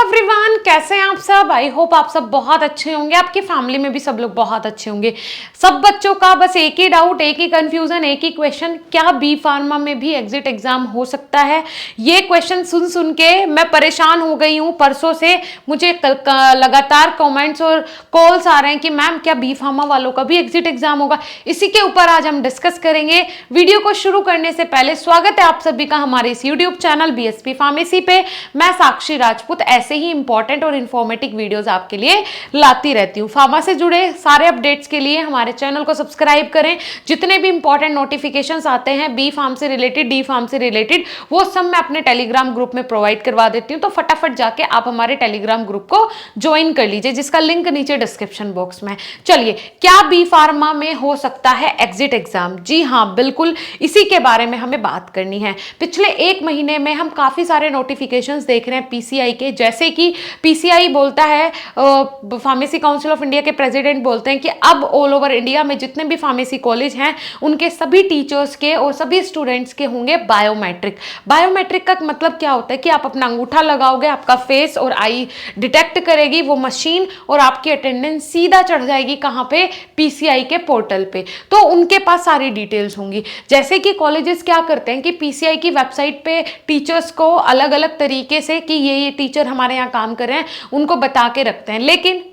Everyone, कैसे हैं आप सब। आई होप आप सब बहुत अच्छे होंगे, आपकी फैमिली में भी सब लोग बहुत अच्छे होंगे। सब बच्चों का बस एक ही डाउट, एक ही कंफ्यूजन, एक ही क्वेश्चन, क्या बी फार्मा में भी एग्जिट एग्जाम हो सकता है। ये क्वेश्चन सुन सुन के मैं परेशान हो गई हूँ। परसों से मुझे लगातार कमेंट्स और कॉल्स आ रहे हैं कि मैम क्या बी फार्मा वालों का भी एग्जिट एग्जाम होगा। इसी के ऊपर आज हम डिस्कस करेंगे। वीडियो को शुरू करने से पहले स्वागत है आप सभी का हमारे इस यूट्यूब चैनल बीएसपी फार्मेसी पे। मैं साक्षी राजपूत ऐसे ही इंपॉर्टेंट और इन्फॉर्मेटिव वीडियोस आपके लिए लाती रहती हूँ। फार्मा से जुड़े सारे अपडेट्स के लिए हमारे चैनल को सब्सक्राइब करें। जितने भी इंपॉर्टेंट नोटिफिकेशंस आते हैं बी फार्म से रिलेटेड, डी फार्म से रिलेटेड, वो सब मैं अपने टेलीग्राम ग्रुप में प्रोवाइड करवा देती हूँ। तो फटाफट जाके आप हमारे टेलीग्राम ग्रुप को ज्वाइन कर लीजिए, जिसका लिंक नीचे डिस्क्रिप्शन बॉक्स में। चलिए, क्या बी फार्मा में हो सकता है एग्जिट एग्जाम? जी हाँ, बिल्कुल इसी के बारे में हमें बात करनी है। पिछले एक महीने में हम काफी सारे नोटिफिकेशंस देख रहे हैं पीसीआई के, जैसे कि पीसीआई बोलता है, फार्मेसी काउंसिल ऑफ इंडिया के प्रेसिडेंट बोलते हैं कि अब ऑल ओवर इंडिया में जितने भी फार्मेसी कॉलेज हैं उनके सभी टीचर्स के और सभी स्टूडेंट्स के होंगे बायोमेट्रिक। बायोमेट्रिक का मतलब क्या होता है कि आप अपना अंगूठा लगाओगे, आपका फेस और आई डिटेक्ट करेगी वो मशीन, और आपकी अटेंडेंस सीधा चढ़ जाएगी कहाँ पे, पीसीआई के पोर्टल पे। तो उनके पास सारी डिटेल्स होंगी। जैसे कि कॉलेजेस क्या करते हैं कि पीसीआई की वेबसाइट पे टीचर्स को अलग अलग तरीके से कि ये टीचर हमारे यहाँ काम कर रहे हैं उनको बता के रखते हैं, लेकिन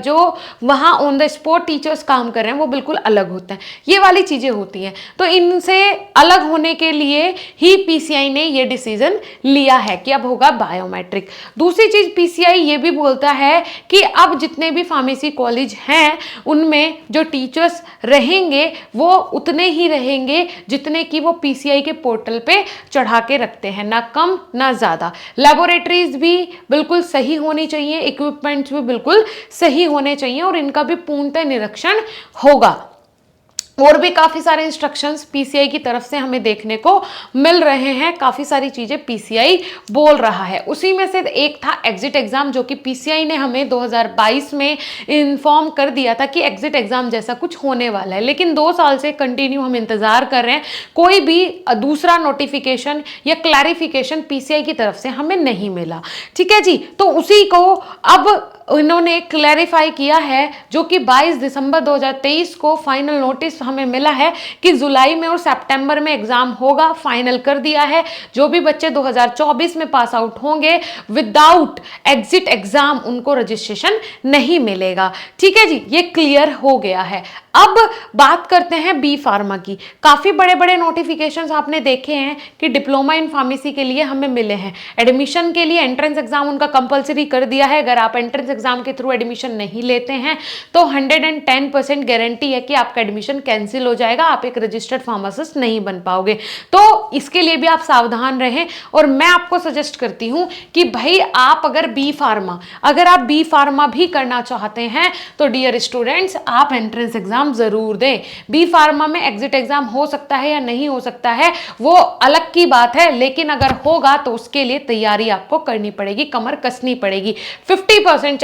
जो वहाँ ऑन द स्पॉट टीचर्स काम कर रहे हैं वो बिल्कुल अलग होते हैं। ये वाली चीजें होती हैं। तो इनसे अलग होने के लिए ही पीसीआई ने ये डिसीजन लिया है कि अब होगा बायोमेट्रिक। दूसरी चीज पीसीआई ये भी बोलता है कि अब जितने भी फार्मेसी कॉलेज हैं उनमें जो टीचर्स रहेंगे वो उतने ही रहेंगे जितने कि वो पीसीआई के पोर्टल पे चढ़ा के रखते हैं, ना कम ना ज्यादा। लेबोरेटरीज भी बिल्कुल सही होनी चाहिए, इक्विपमेंट्स भी बिल्कुल सही होने चाहिए और इनका भी पूर्णतः निरीक्षण होगा। और भी काफी सारे इंस्ट्रक्शंस पीसीआई की तरफ से हमें देखने को मिल रहे हैं। काफी सारी चीजें पीसीआई बोल रहा है। उसी में से एक था एग्जिट एग्जाम, जो कि पीसीआई ने हमें 2022 में इन्फॉर्म कर दिया था कि एग्जिट एग्जाम जैसा कुछ होने वाला है। लेकिन 2 साल से कंटिन्यू हम इंतजार कर रहे हैं, कोई भी दूसरा नोटिफिकेशन या क्लैरिफिकेशन पीसीआई की तरफ से हमें नहीं मिला। ठीक है जी, तो उसी को अब इन्होंने क्लैरिफाई किया है, जो कि 22 दिसंबर 2023 को फाइनल नोटिस हमें मिला है कि जुलाई में और सितंबर में एग्जाम होगा। फाइनल कर दिया है। जो भी बच्चे 2024 में पास आउट होंगे विदाउट एग्जिट एग्जाम उनको रजिस्ट्रेशन नहीं मिलेगा। ठीक है जी, ये क्लियर हो गया है। अब बात करते हैं बी फार्मा की। काफी बड़े बड़े नोटिफिकेशंस आपने देखे हैं कि डिप्लोमा इन फार्मेसी के लिए हमें मिले हैं। एडमिशन के लिए एंट्रेंस एग्जाम उनका कंपलसरी कर दिया है। अगर आप एंट्रेंस एग्जाम के थ्रू एडमिशन नहीं लेते हैं तो 110% गारंटी है कि आपका एडमिशन कैंसिल हो जाएगा, आप एक रजिस्टर्ड फार्मासिस्ट नहीं बन पाओगे। तो इसके लिए भी आप सावधान रहें। और मैं आपको सजेस्ट करती हूं कि भाई आप अगर बी फार्मा भी करना चाहते हैं तो डियर स्टूडेंट्स आप एंट्रेंस एग्जाम जरूर दें। बी फार्मा में एग्जिट एग्जाम हो सकता है या नहीं हो सकता है वो अलग की बात है, लेकिन अगर होगा तो उसके लिए तैयारी आपको करनी पड़ेगी, कमर कसनी पड़ेगी। 50%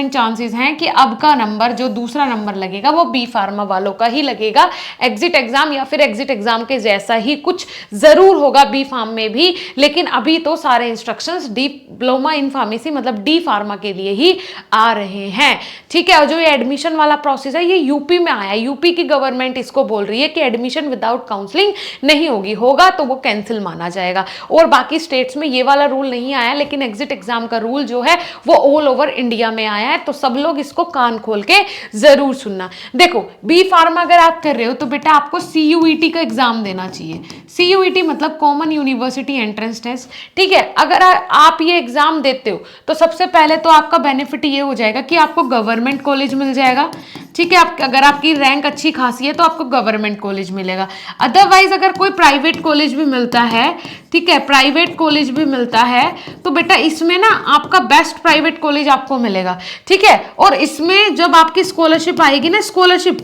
चांसेस हैं कि अब का नंबर जो दूसरा नंबर लगेगा वो बी फार्मा वालों का ही लगेगा। एग्जिट एग्जाम या फिर एग्जिट एग्जाम के जैसा ही कुछ जरूर होगा बी फार्म में भी, लेकिन अभी तो सारे इंस्ट्रक्शंस डिप्लोमा इन फार्मेसी मतलब डी फार्मा के लिए ही आ रहे हैं। ठीक है, और जो ये एडमिशन वाला प्रोसेस है ये यूपी में आया है। यूपी की गवर्नमेंट इसको बोल रही है कि एडमिशन विदाउट काउंसलिंग नहीं होगी, होगा तो वो कैंसिल माना जाएगा। और बाकी स्टेट्स में ये वाला रूल नहीं आया, लेकिन एग्जिट एग्जाम का रूल जो है वो ऑल ओवर इंडिया में आया है। तो सब लोग इसको कान खोल के जरूर सुनना। देखो, बी फार्मा अगर आप कर रहे हो तो बेटा आपको सीयूईटी का एग्जाम देना चाहिए। सीयूईटी मतलब कॉमन यूनिवर्सिटी एंट्रेंस टेस्ट। ठीक है, अगर आप ये एग्जाम देते हो तो सबसे पहले तो आपका बेनिफिट ये हो जाएगा कि आपको गवर्नमेंट कॉलेज मिल जाएगा। ठीक है, अगर आपकी रैंक अच्छी खासी है तो आपको गवर्नमेंट कॉलेज मिलेगा। अदरवाइज अगर कोई प्राइवेट कॉलेज भी मिलता है, ठीक है, प्राइवेट कॉलेज भी मिलता है तो बेटा इसमें ना आपका बेस्ट प्राइवेट कॉलेज आपको मिलेगा। ठीक है, और इसमें जब आपकी स्कॉलरशिप आएगी ना, स्कॉलरशिप,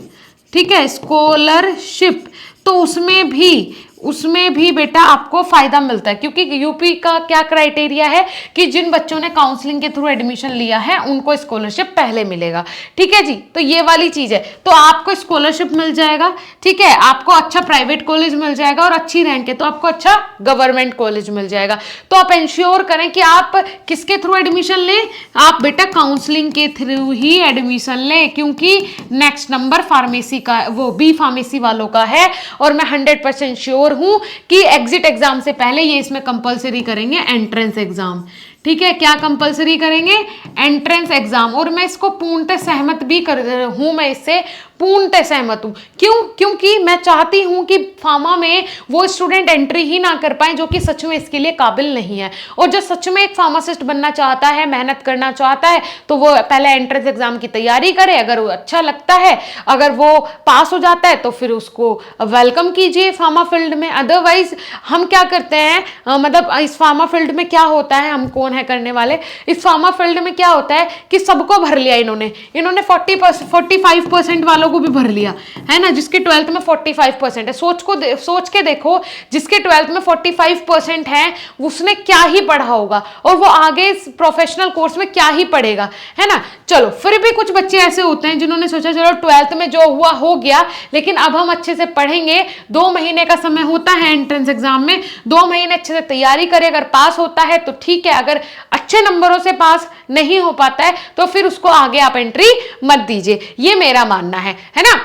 ठीक है, स्कॉलरशिप, तो उसमें भी उसमें भी बेटा आपको फायदा मिलता है, क्योंकि यूपी का क्या क्राइटेरिया है कि जिन बच्चों ने काउंसलिंग के थ्रू एडमिशन लिया है उनको स्कॉलरशिप पहले मिलेगा। ठीक है जी, तो ये वाली चीज है, तो आपको स्कॉलरशिप मिल जाएगा। ठीक है, आपको अच्छा प्राइवेट कॉलेज मिल जाएगा, और अच्छी रैंक है तो आपको अच्छा गवर्नमेंट कॉलेज मिल जाएगा। तो आप इंश्योर करें कि आप किसके थ्रू एडमिशन लें, आप बेटा काउंसलिंग के थ्रू ही एडमिशन लें, क्योंकि नेक्स्ट नंबर फार्मेसी का, वो बी फार्मेसी वालों का है। और मैं 100% श्योर हूं कि एग्जिट एग्जाम से पहले ये इसमें कंपलसरी करेंगे एंट्रेंस एग्जाम। ठीक है, क्या कंपलसरी करेंगे, एंट्रेंस एग्जाम। और मैं इसको पूर्णतः सहमत भी हूं, मैं इससे पूर्णतः सहमत हूं। क्यों, क्योंकि मैं चाहती हूं कि फार्मा में वो स्टूडेंट एंट्री ही ना कर पाए जो कि सच में इसके लिए काबिल नहीं है, और जो सच में एक फार्मासिस्ट बनना चाहता है, मेहनत करना चाहता है, तो वो पहले एंट्रेंस एग्जाम की तैयारी करे। अगर वो अच्छा लगता है, अगर वो पास हो जाता है, तो फिर उसको वेलकम कीजिए फार्मा फील्ड में। अदरवाइज हम क्या करते हैं, मतलब इस फार्मा फील्ड में क्या होता है, हम कौन है करने वाले, इस फार्मा फील्ड में क्या होता है कि सबको भर लिया इन्होंने 45% वालों को भी भर लिया है ना, जिसके 12th में 45% है। सोच के देखो, जिसके 12th में 45% है उसने क्या ही पढ़ा होगा, और वो आगे इस प्रोफेशनल कोर्स में क्या ही पढ़ेगा, है ना। चलो, फिर भी कुछ बच्चे ऐसे होते हैं जिन्होंने सोचा चलो 12th में जो हुआ हो गया, लेकिन अब हम अच्छे से पढ़ेंगे। 2 महीने का समय होता है एंट्रेंस एग्जाम में, 2 महीने अच्छे से तैयारी करें। अगर पास होता है तो ठीक है, अगर अच्छे नंबरों से पास नहीं हो पाता है तो फिर उसको आगे आप एंट्री मत दीजिए, ये मेरा मानना है ना।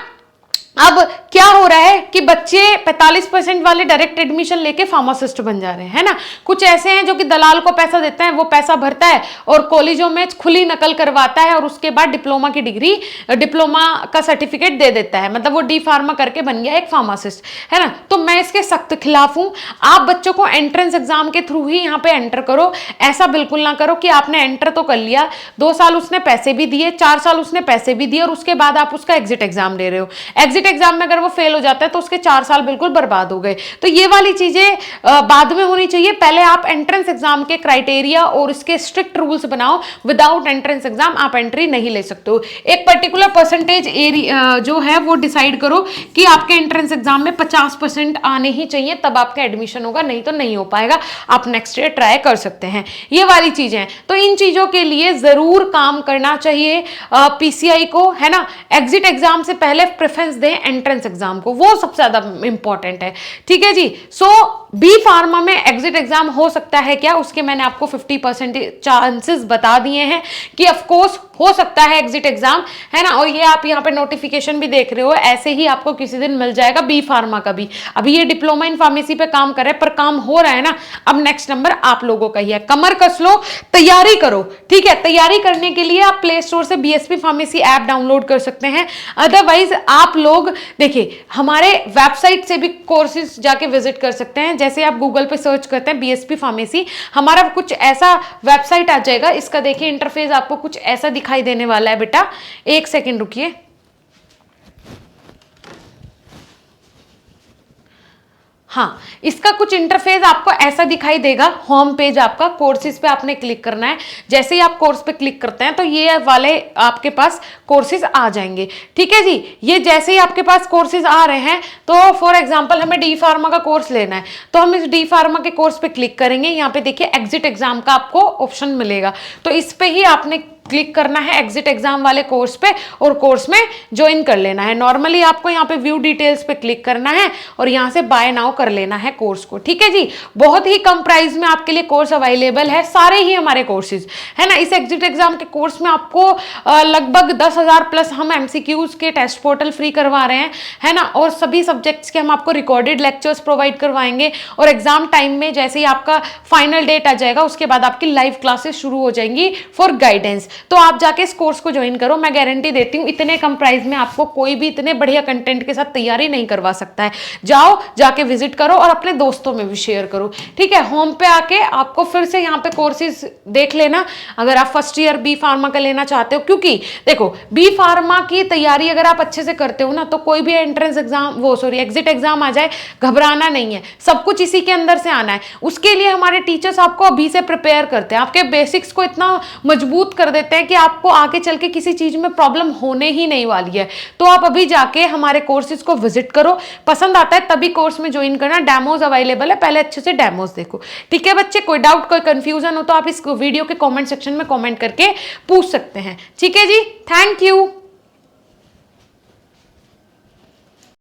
अब क्या हो रहा है कि बच्चे 45% वाले डायरेक्ट एडमिशन लेके फार्मासिस्ट बन जा रहे हैं, है ना। कुछ ऐसे हैं जो कि दलाल को पैसा देते हैं, वो पैसा भरता है और कॉलेजों में खुली नकल करवाता है, और उसके बाद डिप्लोमा की डिग्री, डिप्लोमा का सर्टिफिकेट दे देता है, मतलब वो डी फार्मा करके बन गया एक फार्मासिस्ट, है ना। तो मैं इसके सख्त खिलाफ हूं। आप बच्चों को एंट्रेंस एग्जाम के थ्रू ही यहाँ पे एंटर करो। ऐसा बिल्कुल ना करो कि आपने एंटर तो कर लिया, 2 साल उसने पैसे भी दिए, 4 साल उसने पैसे भी दिए, और उसके बाद आप उसका एग्जिट एग्जाम दे रहे हो। एग्जिट एग्जाम में अगर वो फेल हो जाता है तो उसके 4 साल बिल्कुल बर्बाद हो गए। तो ये वाली चीजें बाद में होनी चाहिए। पहले आप एंट्रेंस एग्जाम के क्राइटेरिया और इसके स्ट्रिक्ट रूल्स बनाओ। विदाउट एंट्रेंस एग्जाम आप एंट्री नहीं ले सकते हो। एक पर्टिकुलर परसेंटेज एरिया जो है वो डिसाइड करो कि आपके एंट्रेंस एग्जाम में 50% आने ही चाहिए, तब आपका एडमिशन होगा, नहीं तो नहीं हो पाएगा। आप नेक्स्ट ईयर ट्राई कर सकते हैं। ये वाली चीजें हैं, तो इन चीजों के लिए जरूर काम करना चाहिए पीसीआई को, है ना। एग्जिट एग्जाम से पहले प्रेफरेंस दें एंट्रेंस एग्जाम को, वो सबसे ज्यादा इंपॉर्टेंट है। ठीक है जी। सो बी फार्मा में एग्जिट एग्जाम हो सकता है क्या, उसके मैंने आपको 50% चांसेस बता दिए हैं कि ऑफ कोर्स हो सकता है एग्जिट एग्जाम, है ना। और ये आप यहाँ पे नोटिफिकेशन भी देख रहे हो, ऐसे ही आपको किसी दिन मिल जाएगा बी फार्मा का भी। अभी ये डिप्लोमा इन फार्मेसी पे काम कर रहे हैं, पर काम हो रहा है ना। अब नेक्स्ट नंबर आप लोगों का ही है, कमर कस लो, तैयारी करो। ठीक है, तैयारी करने के लिए आप प्ले स्टोर से बीएसपी फार्मेसी ऐप डाउनलोड कर सकते हैं। अदरवाइज आप लोग देखिए हमारे वेबसाइट से भी कोर्सेज जाके विजिट कर सकते हैं। जैसे आप गूगल पे सर्च करते हैं बीएसपी फार्मेसी, हमारा कुछ ऐसा वेबसाइट आ जाएगा। इसका देखिए इंटरफेस आपको कुछ ऐसा दिखाई देने वाला है बेटा, 1 सेकेंड रुकिए। हाँ, इसका कुछ इंटरफेस आपको ऐसा दिखाई देगा। होम पेज आपका, कोर्सेज पे आपने क्लिक करना है। जैसे ही आप कोर्स पे क्लिक करते हैं तो ये वाले आपके पास कोर्सेज आ जाएंगे। ठीक है जी। ये जैसे ही आपके पास कोर्सेज आ रहे हैं, तो फॉर एग्जांपल हमें डी फार्मा का कोर्स लेना है, तो हम इस डी फार्मा के कोर्स पे क्लिक करेंगे। यहाँ पे देखिए एग्जिट एग्जाम का आपको ऑप्शन मिलेगा, तो इस पे ही आपने क्लिक करना है एग्जिट एग्जाम वाले कोर्स पे, और कोर्स में ज्वाइन कर लेना है। नॉर्मली आपको यहाँ पे व्यू डिटेल्स पे क्लिक करना है और यहाँ से बाय नाउ कर लेना है कोर्स को। ठीक है जी। बहुत ही कम प्राइस में आपके लिए कोर्स अवेलेबल है, सारे ही हमारे कोर्सेज, है ना। इस एग्जिट एग्जाम के कोर्स में आपको लगभग 10,000 प्लस हम एमसीक्यूज के टेस्ट पोर्टल फ्री करवा रहे हैं, है ना। और सभी सब्जेक्ट्स के हम आपको रिकॉर्डेड लेक्चर्स प्रोवाइड करवाएंगे, और एग्जाम टाइम में जैसे ही आपका फाइनल डेट आ जाएगा उसके बाद आपकी लाइव क्लासेस शुरू हो जाएंगी फॉर गाइडेंस। तो आप जाके इस कोर्स को ज्वाइन करो। मैं गारंटी देती हूँ इतने कम प्राइस में आपको कोई भी इतने बढ़िया कंटेंट के साथ तैयारी नहीं करवा सकता है। जाओ, जाके विजिट करो और अपने दोस्तों में भी शेयर करो। ठीक है। होम पे आके आपको फिर से यहाँ पे कोर्सेज देख लेना, अगर आप फर्स्ट ईयर बी फार्मा का लेना चाहते हो। क्योंकि देखो बी फार्मा की तैयारी अगर आप अच्छे से करते हो ना, तो कोई भी एंट्रेंस एग्जाम एग्जिट एग्जाम आ जाए, घबराना नहीं है। सब कुछ इसी के अंदर से आना है। उसके लिए हमारे टीचर्स आपको अभी से प्रिपेयर करते हैं, आपके बेसिक्स को इतना मजबूत कर देते देते हैं कि आपको आगे चल के किसी चीज में प्रॉब्लम होने ही नहीं वाली है। तो आप अभी जाके हमारे कोर्सेज को विजिट करो, पसंद आता है तभी कोर्स में ज्वाइन करना। डेमोज अवेलेबल है, पहले अच्छे से डेमोज देखो। ठीक है बच्चे, कोई डाउट कोई कंफ्यूजन हो तो आप इस वीडियो के कमेंट सेक्शन में कमेंट करके पूछ सकते हैं। ठीक है जी, थैंक यू।